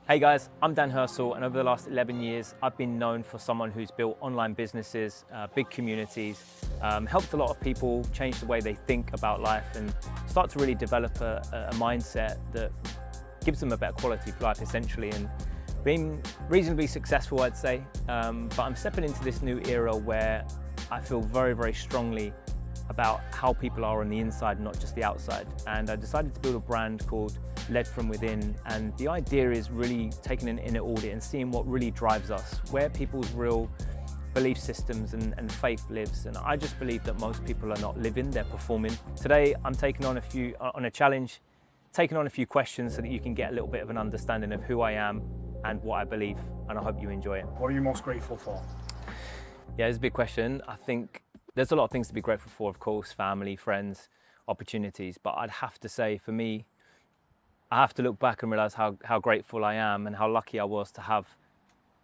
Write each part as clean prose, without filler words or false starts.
Hey guys, I'm Dan Hursell, and over the last 11 years, I've been known for someone who's built online businesses, big communities, helped a lot of people change the way they think about life and start to really develop a mindset that gives them a better quality of life essentially, and being reasonably successful, I'd say. But I'm stepping into this new era where I feel very, very strongly about how people are on the inside, not just the outside. And I decided to build a brand called Led From Within. And the idea is really taking an inner audit and seeing what really drives us, where people's real belief systems and faith lives. And I just believe that most people are not living, they're performing. Today, I'm taking on a challenge, taking on a few questions so that you can get a little bit of an understanding of who I am and what I believe. And I hope you enjoy it. What are you most grateful for? Yeah, it's a big question. I think there's a lot of things to be grateful for, of course, family, friends, opportunities. But I'd have to say, for me, I have to look back and realize how grateful I am and how lucky I was to have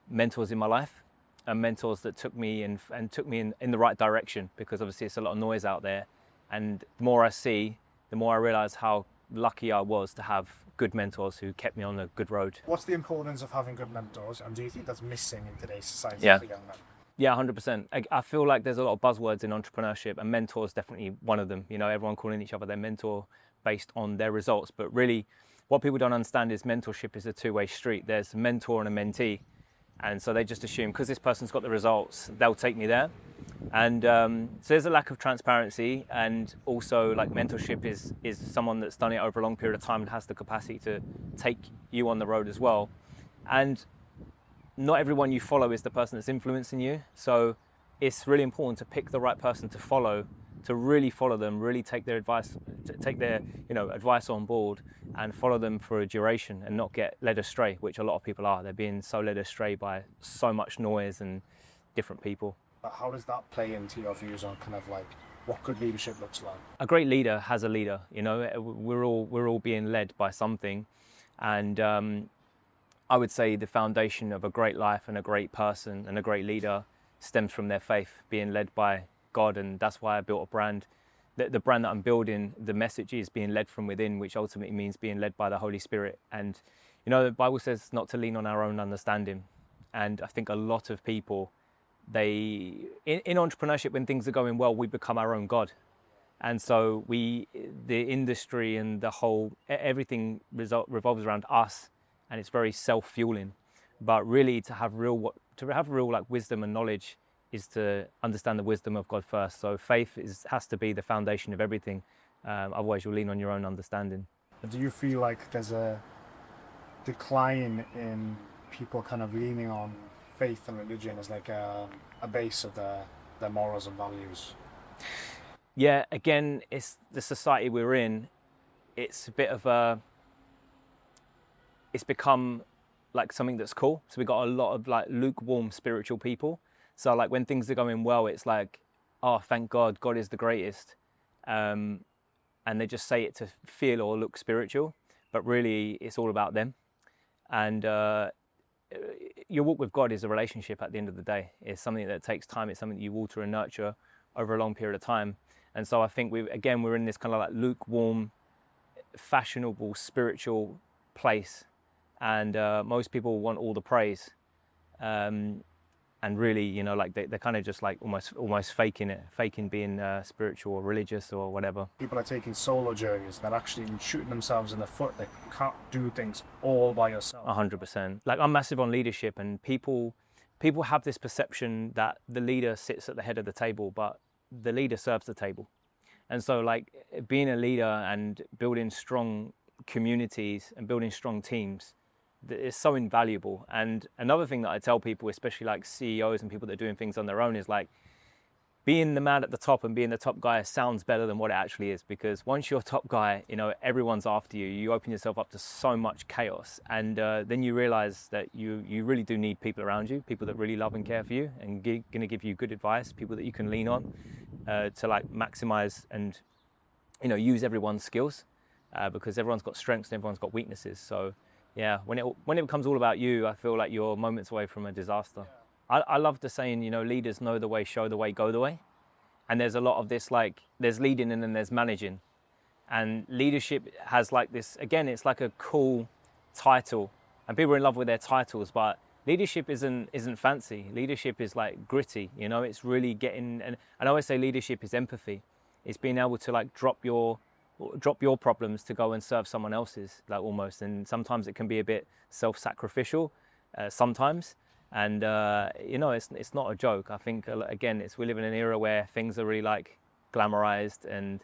mentors in my life, and mentors that took me and took me in the right direction, because obviously it's a lot of noise out there. And the more I see, the more I realize how lucky I was to have good mentors who kept me on a good road. What's the importance of having good mentors, and do you think that's missing in today's society Yeah. for young men? Yeah, 100%. I feel like there's a lot of buzzwords in entrepreneurship, and mentor is definitely one of them. You know, everyone calling each other their mentor based on their results. But really, what people don't understand is mentorship is a two-way street. There's a mentor and a mentee. And so they just assume because this person's got the results, they'll take me there. And so there's a lack of transparency. And also, like, mentorship is someone that's done it over a long period of time and has the capacity to take you on the road as well. And not everyone you follow is the person that's influencing you. So it's really important to pick the right person to follow, to really follow them, really take their advice, advice on board, and follow them for a duration and not get led astray, which a lot of people are. They're being so led astray by so much noise and different people. But how does that play into your views on kind of like what good leadership looks like? A great leader has a leader. You know, we're all being led by something, and I would say the foundation of a great life and a great person and a great leader stems from their faith, being led by God. And that's why I built a brand. The brand that I'm building, the message is being led from within, which ultimately means being led by the Holy Spirit. And, you know, the Bible says not to lean on our own understanding. And I think a lot of people, in entrepreneurship, when things are going well, we become our own God. And so the industry and the whole, everything revolves around us. And it's very self-fueling. But really, to have real like wisdom and knowledge is to understand the wisdom of God first. So faith has to be the foundation of everything. Otherwise, you'll lean on your own understanding. Do you feel like there's a decline in people kind of leaning on faith and religion as like a base of their morals and values? Yeah, again, it's the society we're in. It's a bit of it's become like something that's cool. So we got a lot of like lukewarm spiritual people. So like when things are going well, it's like, oh, thank God, God is the greatest. And they just say it to feel or look spiritual, but really it's all about them. And your walk with God is a relationship at the end of the day. It's something that takes time. It's something that you water and nurture over a long period of time. And so I think we're in this kind of like lukewarm, fashionable, spiritual place. And most people want all the praise, and really, you know, like they're kind of just like almost faking being spiritual or religious or whatever. People are taking solo journeys that actually shooting themselves in the foot. They can't do things all by yourself. 100%. Like, I'm massive on leadership, and people have this perception that the leader sits at the head of the table, but the leader serves the table. And so, like, being a leader and building strong communities and building strong teams, it's so invaluable. And another thing that I tell people, especially like CEOs and people that are doing things on their own, is like, being the man at the top and being the top guy sounds better than what it actually is, because once you're top guy, you know, everyone's after you. You open yourself up to so much chaos, and then you realize that you really do need people around you, people that really love and care for you and going to give you good advice, people that you can lean on to like maximize and, you know, use everyone's skills, because everyone's got strengths and everyone's got weaknesses. So yeah, when it becomes all about you, I feel like you're moments away from a disaster. I love the saying, you know, leaders know the way, show the way, go the way. And there's a lot of this, like, there's leading and then there's managing. And leadership has like this, again, it's like a cool title, and people are in love with their titles, but leadership isn't fancy. Leadership is like gritty, you know. It's really getting, and I always say leadership is empathy. It's being able to like drop your problems to go and serve someone else's, like almost. And sometimes it can be a bit self-sacrificial, sometimes. And you know, it's not a joke. I think again, we live in an era where things are really like glamorized, and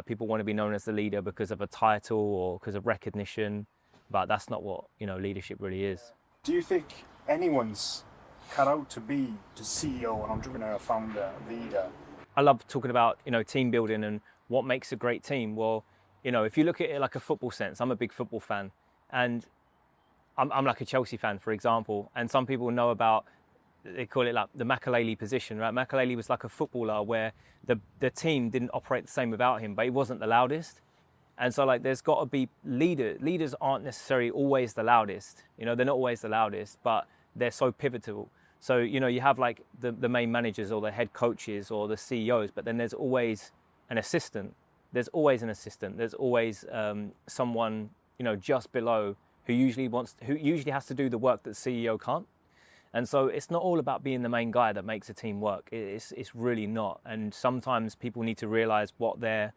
people want to be known as the leader because of a title or because of recognition, but that's not what, you know, leadership really is. Do you think anyone's cut out to be the CEO, an entrepreneur, founder, leader? I love talking about, you know, team building and what makes a great team. Well, you know, if you look at it like a football sense, I'm a big football fan, and I'm like a Chelsea fan, for example, and some people know about, they call it like the Makelele position, right? Makelele was like a footballer where the team didn't operate the same without him, but he wasn't the loudest. And so like there's got to be leaders aren't necessarily always the loudest, you know, they're not always the loudest, but they're so pivotal. So, you know, you have like the main managers or the head coaches or the CEOs, but then there's always an assistant. There's always an assistant. There's always someone, you know, just below who usually has to do the work that the CEO can't. And so it's not all about being the main guy that makes a team work. It's really not. And sometimes people need to realize what their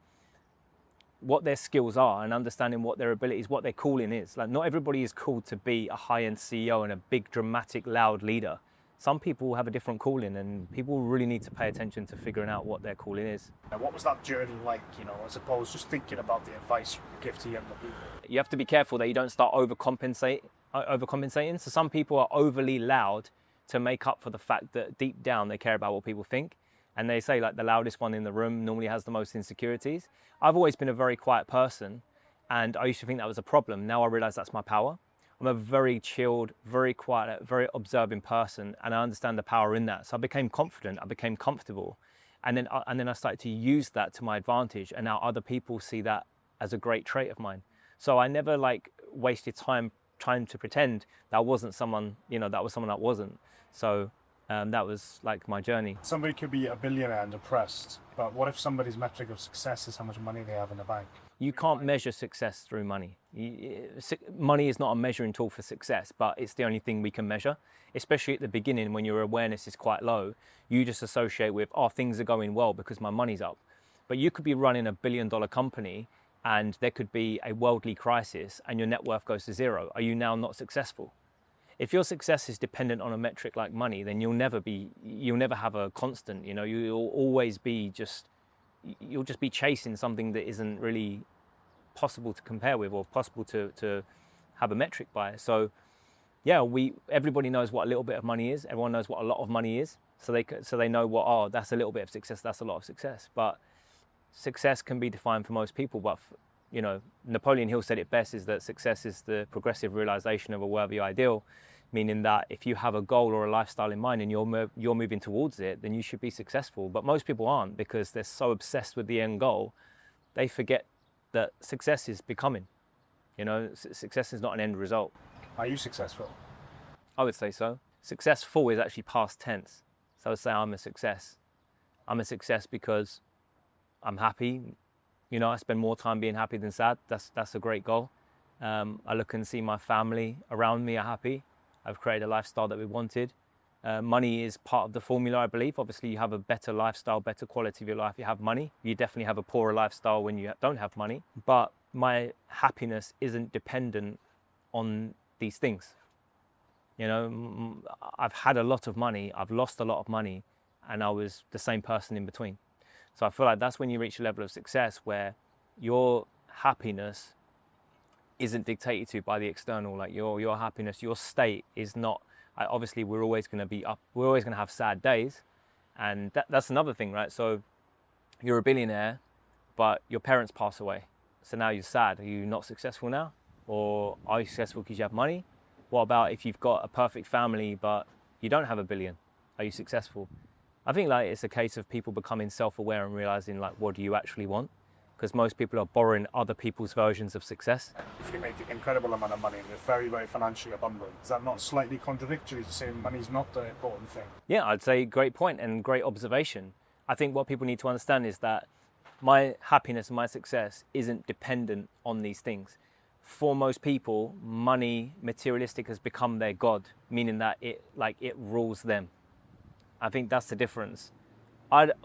skills are and understanding what their abilities, what their calling is. Like not everybody is called to be a high-end CEO and a big, dramatic, loud leader. Some people have a different calling, and people really need to pay attention to figuring out what their calling is. Now, what was that journey like, you know, as opposed to just thinking about the advice you could give to younger people? You have to be careful that you don't start overcompensating. So some people are overly loud to make up for the fact that deep down they care about what people think. And they say like the loudest one in the room normally has the most insecurities. I've always been a very quiet person, and I used to think that was a problem. Now I realize that's my power. I'm a very chilled, very quiet, very observing person, and I understand the power in that. So I became confident, I became comfortable, and then I started to use that to my advantage, and now other people see that as a great trait of mine. So I never like wasted time trying to pretend that I wasn't someone, you know, that was someone that wasn't. So that was like my journey. Somebody could be a billionaire and depressed, but what if somebody's metric of success is how much money they have in the bank? You can't measure success through money. Money is not a measuring tool for success, but it's the only thing we can measure, especially at the beginning when your awareness is quite low. You just associate with, oh, things are going well because my money's up. But you could be running $1 billion company and there could be a worldly crisis and your net worth goes to zero. Are you now not successful? If your success is dependent on a metric like money, then you'll never have a constant, you know, you'll just be chasing something that isn't really possible to compare with or possible to have a metric by. So yeah, everybody knows what a little bit of money is. Everyone knows what a lot of money is. So they know what, oh, that's a little bit of success, that's a lot of success. But success can be defined for most people. But you know, Napoleon Hill said it best, is that success is the progressive realization of a worthy ideal, meaning that if you have a goal or a lifestyle in mind and you're moving towards it, then you should be successful. But most people aren't, because they're so obsessed with the end goal, they forget that success is becoming. You know, success is not an end result. Are you successful? I would say so. Successful is actually past tense. So I would say I'm a success. I'm a success because I'm happy. You know, I spend more time being happy than sad. That's a great goal. I look and see my family around me are happy. I've created a lifestyle that we wanted. Money is part of the formula, I believe. Obviously, you have a better lifestyle, better quality of your life. You have money. You definitely have a poorer lifestyle when you don't have money. But my happiness isn't dependent on these things. You know, I've had a lot of money. I've lost a lot of money, and I was the same person in between. So I feel like that's when you reach a level of success where your happiness isn't dictated to by the external. Like your happiness, your state is not. Obviously, we're always going to be up. We're always going to have sad days, and that's another thing, right? So you're a billionaire, but your parents pass away. So now you're sad. Are you not successful now, or are you successful because you have money? What about if you've got a perfect family but you don't have $1 billion? Are you successful? I think like it's a case of people becoming self-aware and realizing like, what do you actually want? Because most people are borrowing other people's versions of success. If you make an incredible amount of money and you're very, very financially abundant, is that not slightly contradictory to saying money's not the important thing? Yeah, I'd say great point and great observation. I think what people need to understand is that my happiness and my success isn't dependent on these things. for most people, money, materialistic, has become their god, meaning that it rules them. I think that's the difference.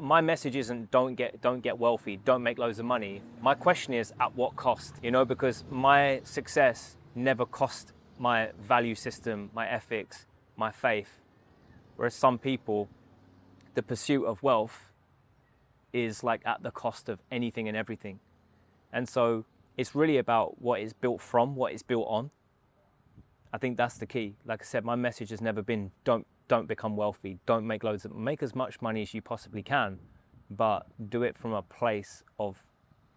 My message isn't don't get wealthy, don't make loads of money. My question is, at what cost? Because my success never cost my value system, my ethics, my faith. Whereas some people, the pursuit of wealth is like at the cost of anything and everything. And so it's really about what it's built from, what it's built on. I think that's the key. Like I said, my message has never been don't become wealthy, don't make make as much money as you possibly can, but do it from a place of,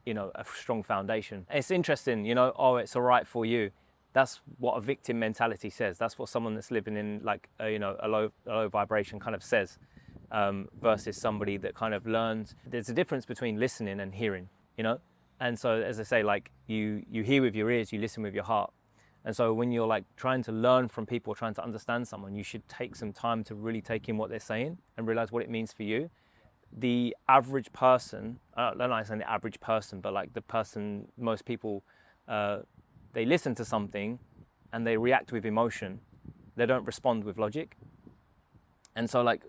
a strong foundation. It's interesting, oh, it's all right for you. That's what a victim mentality says. That's what someone that's living in like, a low vibration kind of says, versus somebody that kind of learns. There's a difference between listening and hearing, And so, as I say, like you hear with your ears, you listen with your heart. And so when you're like trying to learn from people, trying to understand someone, you should take some time to really take in what they're saying and realize what it means for you. The average person, I don't like saying the average person, but like the person, most people, they listen to something and they react with emotion. They don't respond with logic. And so like,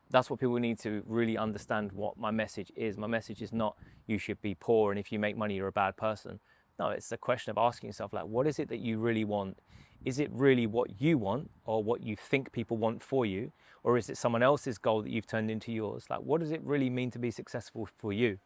that's what people need to really understand what my message is. My message is not you should be poor and if you make money, you're a bad person. No, it's a question of asking yourself, like, what is it that you really want? Is it really what you want or what you think people want for you? Or is it someone else's goal that you've turned into yours? Like, what does it really mean to be successful for you?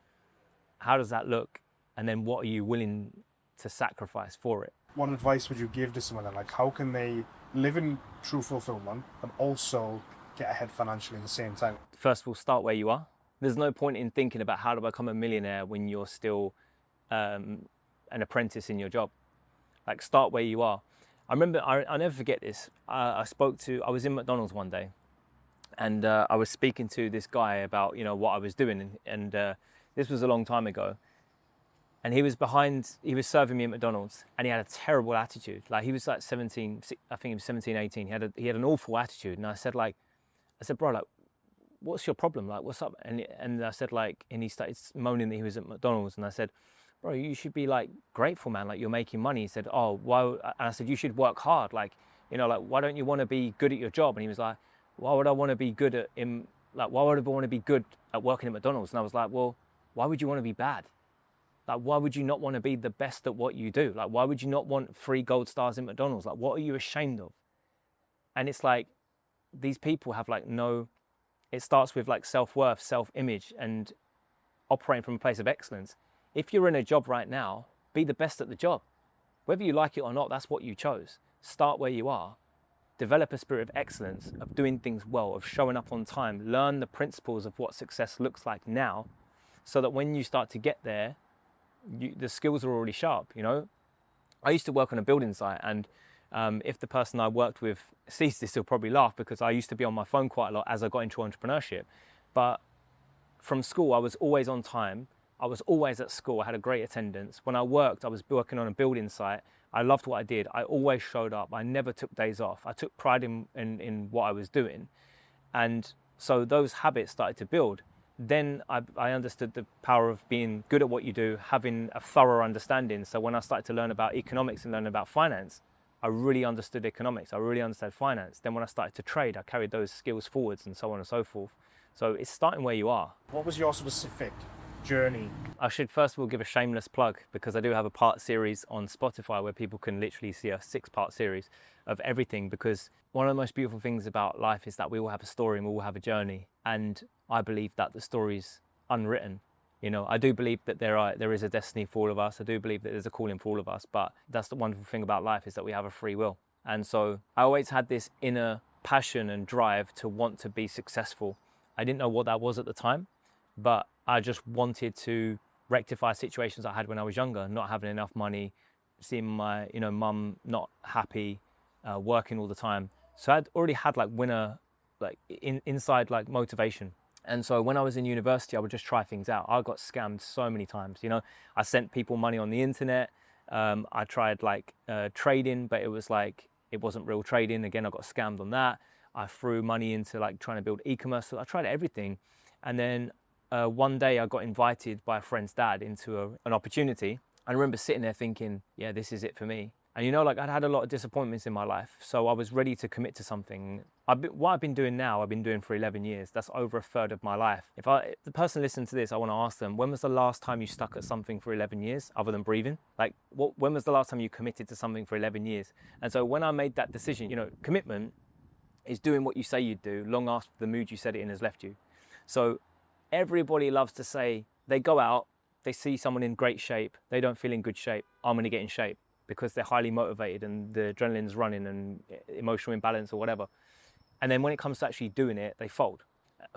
How does that look? And then what are you willing to sacrifice for it? What advice would you give to someone then? Like, how can they live in true fulfillment and also get ahead financially at the same time? First of all, start where you are. There's no point in thinking about how to become a millionaire when you're still an apprentice in your job. Like, start where you are. I remember, I'll never forget this. I was in McDonald's one day and I was speaking to this guy about, what I was doing. And this was a long time ago. And he was serving me at McDonald's and he had a terrible attitude. Like, he was like 17, I think he was 17, 18. He had an awful attitude. And I said, bro, like, what's your problem? Like, what's up? And I said, like, and he started moaning that he was at McDonald's. And I said, bro, you should be like grateful, man. Like, you're making money. He said, oh, why? And I said, you should work hard. Like, like, why don't you want to be good at your job? And he was like, why would I want to be good at why would I want to be good at working at McDonald's? And I was like, well, why would you want to be bad? Like, why would you not want to be the best at what you do? Like, why would you not want 3 gold stars in McDonald's? Like, what are you ashamed of? And it's like, these people have like it starts with like self-worth, self-image, and operating from a place of excellence. If you're in a job right now, be the best at the job. Whether you like it or not, that's what you chose. Start where you are. Develop a spirit of excellence, of doing things well, of showing up on time. Learn the principles of what success looks like now, so that when you start to get there, the skills are already sharp, I used to work on a building site, and if the person I worked with sees this, he'll probably laugh, because I used to be on my phone quite a lot as I got into entrepreneurship. But from school, I was always on time. I was always at school. I had a great attendance. When I worked, I was working on a building site. I loved what I did. I always showed up. I never took days off. I took pride in what I was doing. And so those habits started to build. Then I understood the power of being good at what you do, having a thorough understanding. So when I started to learn about economics and learn about finance, I really understood economics. I really understood finance. Then when I started to trade, I carried those skills forwards and so on and so forth. So it's starting where you are. What was your specific journey? I should first of all give a shameless plug, because I do have a part series on Spotify where people can literally see a 6-part series of everything, because one of the most beautiful things about life is that we all have a story and we all have a journey. And I believe that the story's unwritten. I do believe that there is a destiny for all of us. I do believe that there's a calling for all of us, but that's the wonderful thing about life, is that we have a free will. And so I always had this inner passion and drive to want to be successful. I didn't know what that was at the time, but I just wanted to rectify situations I had when I was younger, not having enough money, seeing my, mum not happy, working all the time. So I'd already had like inside motivation. And so when I was in university, I would just try things out. I got scammed so many times. I sent people money on the internet. I tried trading, but it wasn't real trading. Again, I got scammed on that. I threw money into trying to build e-commerce. So I tried everything. And then one day I got invited by a friend's dad into an opportunity. And I remember sitting there thinking, yeah, this is it for me. And you know, like I'd had a lot of disappointments in my life, so I was ready to commit to something. What I've been doing now, I've been doing for 11 years. That's over a third of my life. If the person listening to this, I want to ask them, when was the last time you stuck at something for 11 years other than breathing? Like, when was the last time you committed to something for 11 years? And so when I made that decision, you know, commitment is doing what you say you'd do long after the mood you said it in has left you. So everybody loves to say, they go out, they see someone in great shape, they don't feel in good shape, I'm going to get in shape, because they're highly motivated and the adrenaline's running and emotional imbalance or whatever. And then when it comes to actually doing it, they fold.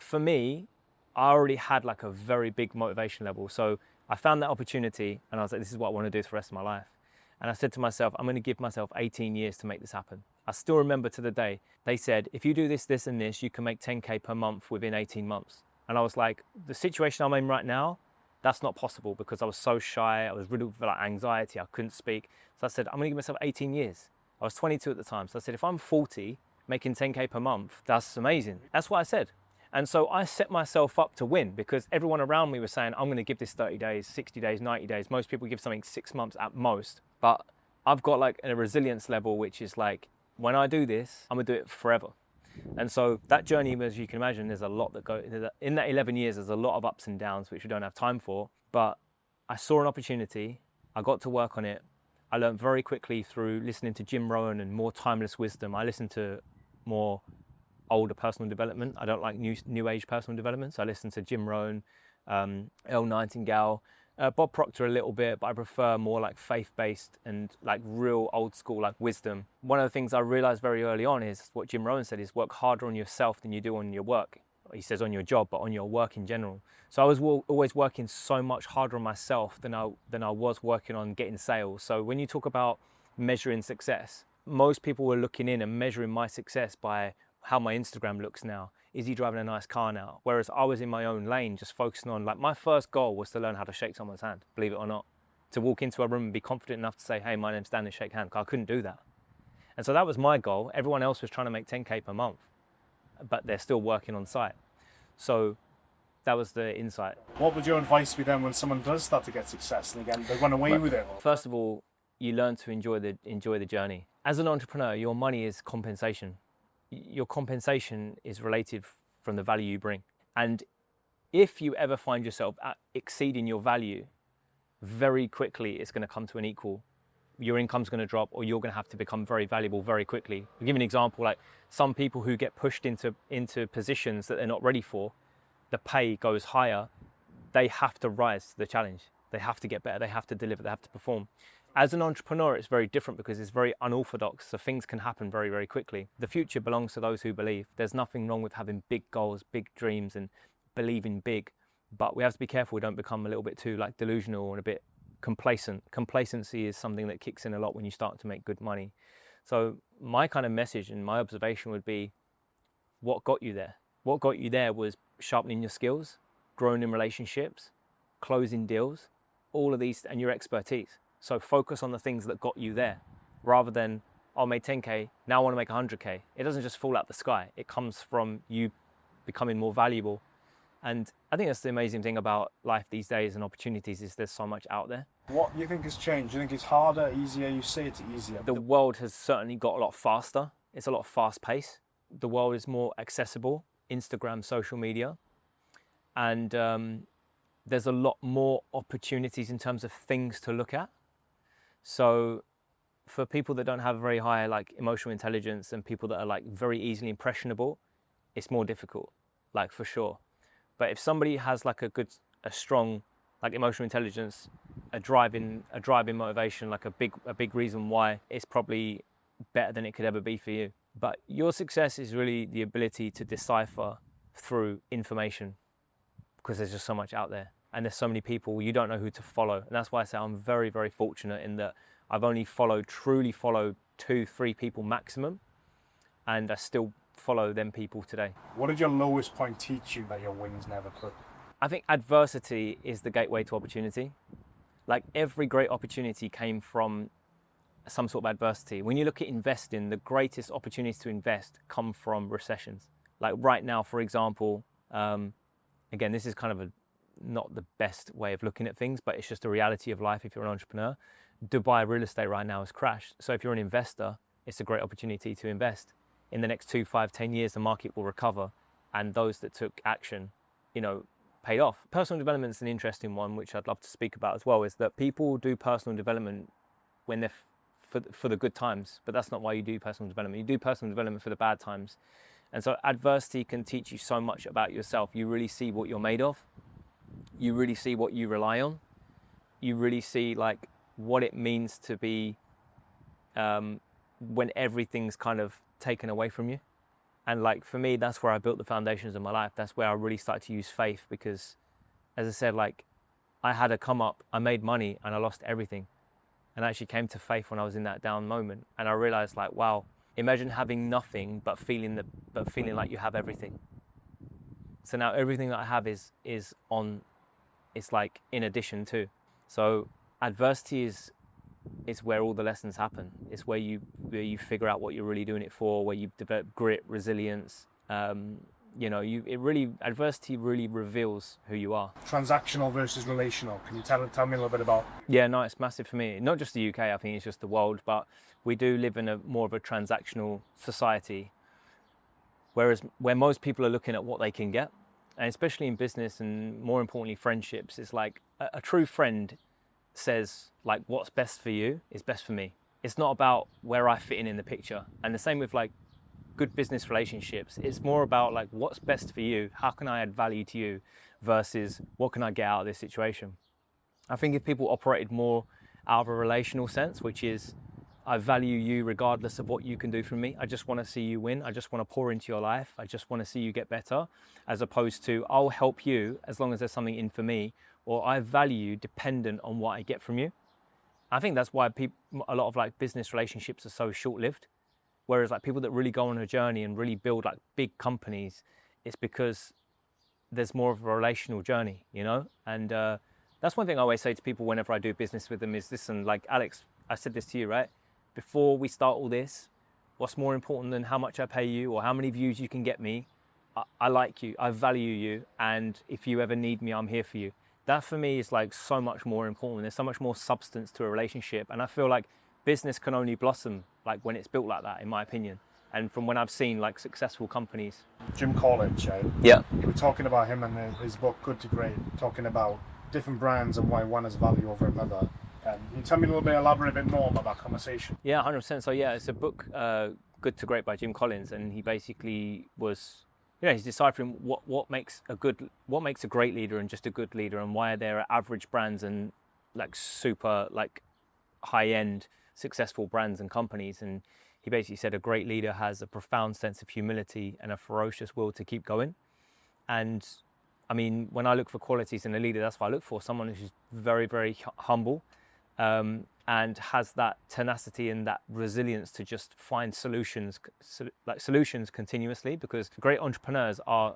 For me, I already had like a very big motivation level. So I found that opportunity and I was like, this is what I want to do for the rest of my life. And I said to myself, I'm going to give myself 18 years to make this happen. I still remember to the day, they said, if you do this, this and this, you can make 10K per month within 18 months. And I was like, the situation I'm in right now, that's not possible, because I was so shy. I was riddled with like anxiety. I couldn't speak. So I said, I'm going to give myself 18 years. I was 22 at the time. So I said, if I'm 40, making 10K per month, that's amazing. That's what I said. And so I set myself up to win, because everyone around me was saying, I'm going to give this 30 days, 60 days, 90 days. Most people give something 6 months at most. But I've got like a resilience level, which is like, when I do this, I'm going to do it forever. And so that journey, as you can imagine, there's a lot that goes in that 11 years. There's a lot of ups and downs, which we don't have time for. But I saw an opportunity. I got to work on it. I learned very quickly through listening to Jim Rohn and more timeless wisdom. I listened to more older personal development. I don't like new age personal development. So I listen to Jim Rohn, Elle Nightingale, Bob Proctor a little bit, but I prefer more like faith-based and like real old school like wisdom. One of the things I realized very early on is what Jim Rohn said, is work harder on yourself than you do on your work. He says on your job, but on your work in general. So I was always working so much harder on myself than I was working on getting sales. So when you talk about measuring success, most people were looking in and measuring my success by how my Instagram looks now. Is he driving a nice car now? Whereas I was in my own lane, just focusing on, like, my first goal was to learn how to shake someone's hand, believe it or not. To walk into a room and be confident enough to say, hey, my name's Dan, and shake hand, because I couldn't do that. And so that was my goal. Everyone else was trying to make 10K per month, but they're still working on site. So that was the insight. What would your advice be then when someone does start to get success and again they run away with it? First of all, you learn to enjoy the journey. As an entrepreneur, your money is compensation. Your compensation is related from the value you bring. And if you ever find yourself exceeding your value, very quickly it's going to come to an equal. Your income's going to drop, or you're going to have to become very valuable very quickly. I'll give you an example, like some people who get pushed into positions that they're not ready for, the pay goes higher, they have to rise to the challenge. They have to get better, they have to deliver, they have to perform. As an entrepreneur, it's very different because it's very unorthodox, so things can happen very, very quickly. The future belongs to those who believe. There's nothing wrong with having big goals, big dreams, and believing big, but we have to be careful we don't become a little bit too like delusional and a bit complacent. Complacency is something that kicks in a lot when you start to make good money. So my kind of message and my observation would be, what got you there? What got you there was sharpening your skills, growing in relationships, closing deals, all of these, and your expertise. So focus on the things that got you there, rather than, oh, I made 10K, now I want to make 100K. It doesn't just fall out the sky. It comes from you becoming more valuable. And I think that's the amazing thing about life these days and opportunities, is there's so much out there. What do you think has changed? Do you think it's harder, easier? You say it's easier. The world has certainly got a lot faster. It's a lot fast paced. The world is more accessible, Instagram, social media. And there's a lot more opportunities in terms of things to look at. So for people that don't have very high like emotional intelligence and people that are like very easily impressionable, it's more difficult, like for sure. But if somebody has like a strong like emotional intelligence, a driving motivation, like a big reason why, it's probably better than it could ever be for you. But your success is really the ability to decipher through information, because there's just so much out there. And there's so many people, you don't know who to follow. And that's why I say I'm very, very fortunate in that I've only truly followed 2-3 people maximum. And I still follow them people today. What did your lowest point teach you that your wings never could? I think adversity is the gateway to opportunity. Like every great opportunity came from some sort of adversity. When you look at investing, the greatest opportunities to invest come from recessions. Like right now, for example, again, this is kind of a not the best way of looking at things, but it's just a reality of life if you're an entrepreneur. Dubai real estate right now has crashed. So if you're an investor, it's a great opportunity to invest. In the next 2, 5, 10 years, the market will recover, and those that took action, paid off. Personal development is an interesting one, which I'd love to speak about as well, is that people do personal development when they're for the good times, but that's not why you do personal development. You do personal development for the bad times. And so adversity can teach you so much about yourself. You really see what you're made of. You really see what you rely on. You really see like what it means to be when everything's kind of taken away from you. And like for me, that's where I built the foundations of my life. That's where I really started to use faith, because as I said, like I had a come up, I made money and I lost everything. And I actually came to faith when I was in that down moment. And I realized like, wow, imagine having nothing but feeling like you have everything. So now everything that I have is like in addition to. So adversity is where all the lessons happen. It's where you figure out what you're really doing it for, where you develop grit, resilience. Adversity really reveals who you are. Transactional versus relational. Can you tell me a little bit about? Yeah, no, it's massive for me. Not just the UK, I think it's just the world, but we do live in more of a transactional society, where most people are looking at what they can get, and especially in business and more importantly friendships, it's like a true friend says like what's best for you is best for me. It's not about where I fit in the picture. And the same with like good business relationships. It's more about like what's best for you, how can I add value to you, versus what can I get out of this situation. I think if people operated more out of a relational sense, which is I value you regardless of what you can do for me, I just want to see you win, I just want to pour into your life, I just want to see you get better, as opposed to I'll help you as long as there's something in for me, or I value you dependent on what I get from you. I think that's why a lot of like business relationships are so short-lived. Whereas like people that really go on a journey and really build like big companies, it's because there's more of a relational journey, And that's one thing I always say to people whenever I do business with them is, listen, like Alex, I said this to you, right? Before we start all this, what's more important than how much I pay you or how many views you can get me? I like you, I value you, and if you ever need me, I'm here for you. That for me is like so much more important. There's so much more substance to a relationship, and I feel like business can only blossom like when it's built like that, in my opinion. And from when I've seen like successful companies. Jim Collins, right? Yeah. You were talking about him and his book Good to Great, talking about different brands and why one has value over another. Can you tell me elaborate a bit more about that conversation? Yeah, 100%. So yeah, it's a book, Good to Great by Jim Collins, and he basically was, he's deciphering what makes a great leader and just a good leader, and why there are average brands and like super like high-end successful brands and companies. And he basically said a great leader has a profound sense of humility and a ferocious will to keep going. And I mean, when I look for qualities in a leader, that's what I look for. Someone who's very, very humble, and has that tenacity and that resilience to just find solutions continuously, because great entrepreneurs are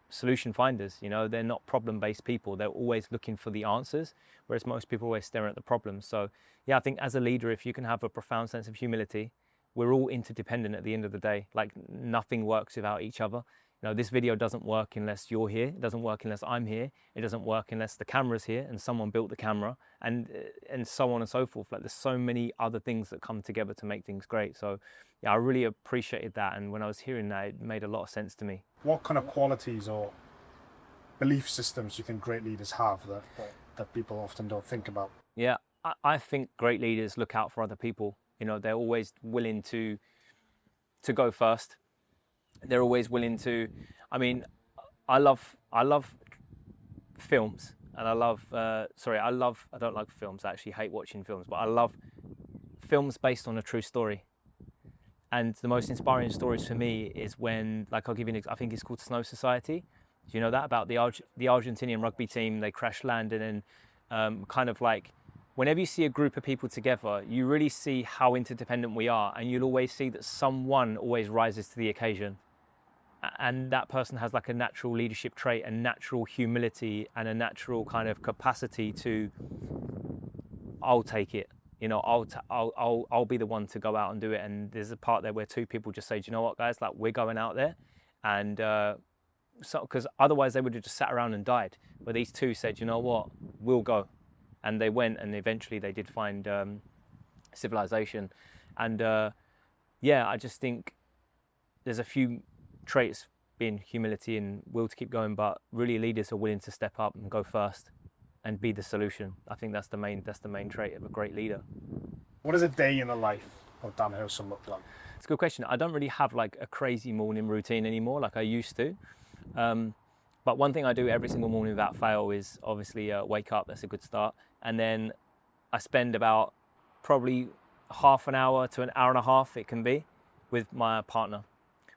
solution finders. They're not problem-based people. They're always looking for the answers, whereas most people always stare at the problems. So yeah, I think as a leader, if you can have a profound sense of humility, we're all interdependent at the end of the day. Like nothing works without each other. This video doesn't work unless you're here. It doesn't work unless I'm here. It doesn't work unless the camera's here and someone built the camera, and so on and so forth. Like there's so many other things that come together to make things great. So yeah, I really appreciated that. And when I was hearing that, it made a lot of sense to me. What kind of qualities or belief systems do you think great leaders have that people often don't think about? Yeah, I think great leaders look out for other people. They're always willing to go first. They're always willing to, I mean, I love films, and I don't like films. I actually hate watching films, but I love films based on a true story. And the most inspiring stories for me is when, like, I'll give you an example. I think it's called Snow Society. Do you know that? About the Argentinian rugby team, they crash landed, and kind of like, whenever you see a group of people together, you really see how interdependent we are, and you'll always see that someone always rises to the occasion. And that person has like a natural leadership trait, a natural humility, and a natural kind of capacity to, I'll take it. I'll be the one to go out and do it. And there's a part there where two people just say, do you know what, guys, like we're going out there, and because otherwise they would have just sat around and died. But these two said, you know what, we'll go. And they went, and eventually they did find civilization. And yeah, I just think there's a few traits, being humility and will to keep going, but really leaders are willing to step up and go first and be the solution. I think that's the main trait of a great leader. What does a day in the life of Dan Hursell look like? It's a good question. I don't really have like a crazy morning routine anymore like I used to. But one thing I do every single morning without fail is obviously wake up. That's a good start. And then I spend about probably half an hour to an hour and a half, it can be, with my partner.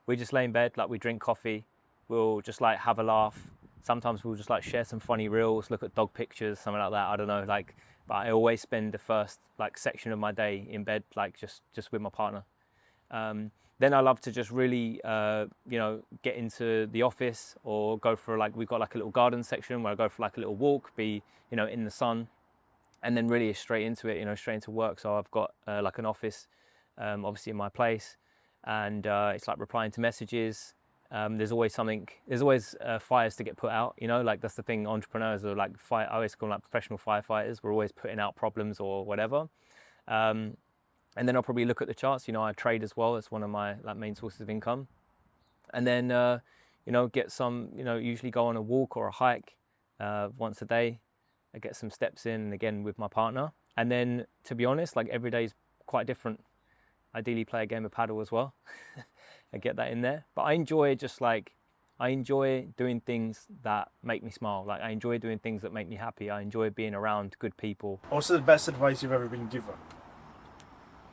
We just lay in bed, like we drink coffee. We'll just like have a laugh. Sometimes we'll just like share some funny reels, look at dog pictures, something like that. I don't know, like, but I always spend the first like section of my day in bed, like just with my partner. Then I love to just really, get into the office or go for like, we've got like a little garden section where I go for like a little walk, be, in the sun, and then really straight into it, straight into work. So I've got like an office, obviously in my place, and it's like replying to messages. There's always fires to get put out, like that's the thing. Entrepreneurs are like I always call them like professional firefighters. We're always putting out problems or whatever. And then I'll probably look at the charts. I trade as well. It's one of my like main sources of income. And then, get some, usually go on a walk or a hike once a day. I get some steps in, and again with my partner. And then, to be honest, like every day is quite different. Ideally play a game of paddle as well. I get that in there. But I enjoy doing things that make me smile. Like I enjoy doing things that make me happy. I enjoy being around good people. What's the best advice you've ever been given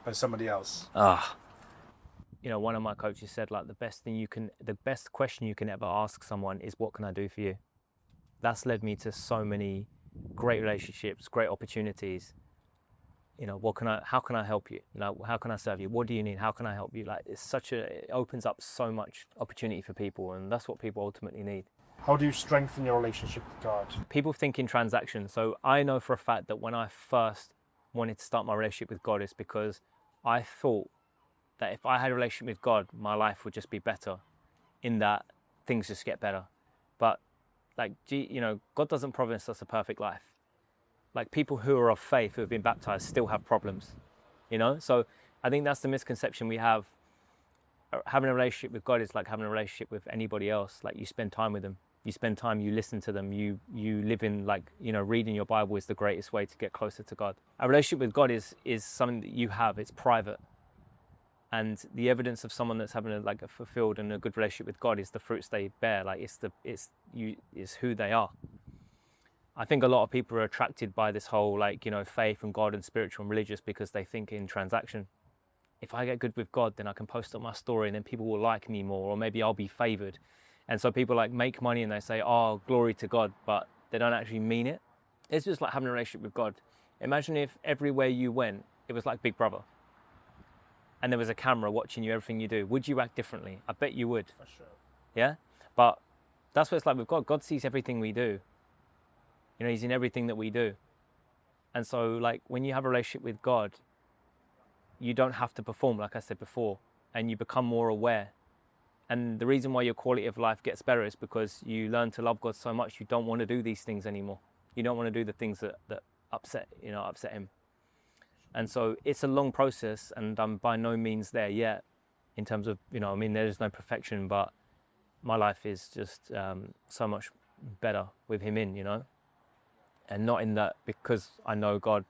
by somebody else? One of my coaches said like the best question you can ever ask someone is, what can I do for you? That's led me to so many great relationships, great opportunities. How can I help you? How can I serve you? What do you need? How can I help you? Like it opens up so much opportunity for people, and that's what people ultimately need. How do you strengthen your relationship with God? People think in transactions. So I know for a fact that when I first wanted to start my relationship with God, it's because I thought that if I had a relationship with God, my life would just be better, in that things just get better. But God doesn't promise us a perfect life. Like people who are of faith, who have been baptized, still have problems, So I think that's the misconception we have. Having a relationship with God is like having a relationship with anybody else. Like you spend time with them, you spend time, you listen to them, you live in reading your Bible is the greatest way to get closer to God. A relationship with God is something that you have. It's private, and the evidence of someone that's having a fulfilled and a good relationship with God is the fruits they bear. Like it's who they are. I think a lot of people are attracted by this whole faith and God and spiritual and religious because they think in transaction. If I get good with God, then I can post up my story and then people will like me more, or maybe I'll be favored. And so people make money and they say, oh, glory to God, but they don't actually mean it. It's just like having a relationship with God. Imagine if everywhere you went, it was like Big Brother, and there was a camera watching you, everything you do. Would you act differently? I bet you would. For sure. Yeah? But that's what it's like with God. God sees everything we do. He's in everything that we do. And so when you have a relationship with God, you don't have to perform, like I said before, and you become more aware. And the reason why your quality of life gets better is because you learn to love God so much you don't want to do these things anymore. You don't want to do the things that upset him. And so it's a long process, and I'm by no means there yet in terms of, there's no perfection, but my life is just so much better with him in, and not in that because I know God,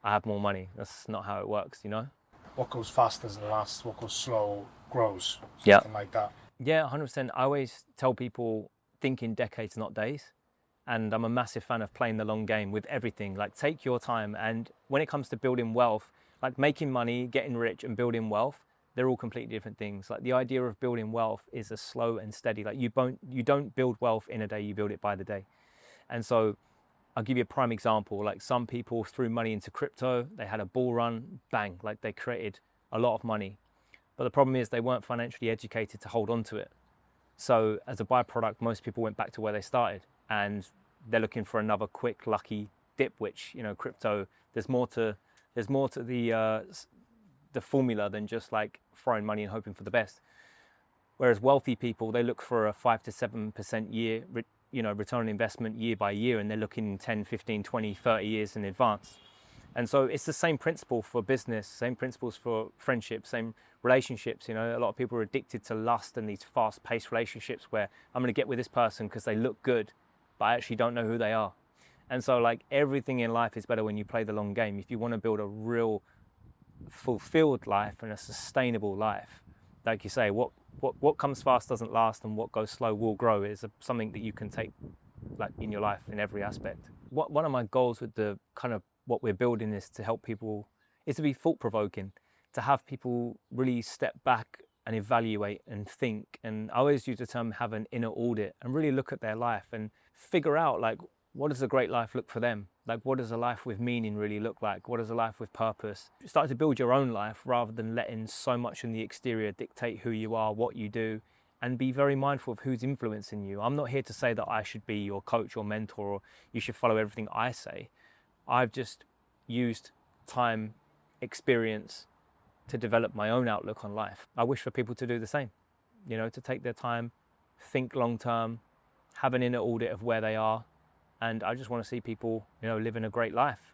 I have more money. That's not how it works, What goes fast doesn't last, what goes slow grows, Yeah. something like that. Yeah, 100%. I always tell people, think in decades, not days. And I'm a massive fan of playing the long game with everything. Like, take your time. And when it comes to building wealth, like making money, getting rich and building wealth, they're all completely different things. Like the idea of building wealth is a slow and steady. Like you don't build wealth in a day, you build it by the day. And so I'll give you a prime example. Like some people threw money into crypto, they had a bull run, bang, like they created a lot of money. But the problem is they weren't financially educated to hold on to it. So as a byproduct, most people went back to where they started and they're looking for another quick, lucky dip, which, crypto, there's more to the formula than just like throwing money and hoping for the best. Whereas wealthy people, they look for a 5 to 7% year, return on investment year by year, and they're looking 10, 15, 20, 30 years in advance. And so it's the same principle for business, same principles for friendship, same relationships. A lot of people are addicted to lust and these fast-paced relationships where I'm going to get with this person because they look good, but I actually don't know who they are. And so like everything in life is better when you play the long game. If you want to build a real fulfilled life and a sustainable life, like you say, what comes fast doesn't last, and what goes slow will grow is something that you can take like in your life in every aspect. One of my goals with the kind of what we're building is to help people, is to be thought-provoking, to have people really step back and evaluate and think. And I always use the term have an inner audit and really look at their life and figure out like, what does a great life look for them? Like, what does a life with meaning really look like? What does a life with purpose? Start to build your own life rather than letting so much in the exterior dictate who you are, what you do, and be very mindful of who's influencing you. I'm not here to say that I should be your coach or mentor or you should follow everything I say. I've just used time, experience to develop my own outlook on life. I wish for people to do the same, to take their time, think long term, have an inner audit of where they are. And I just want to see people, living a great life.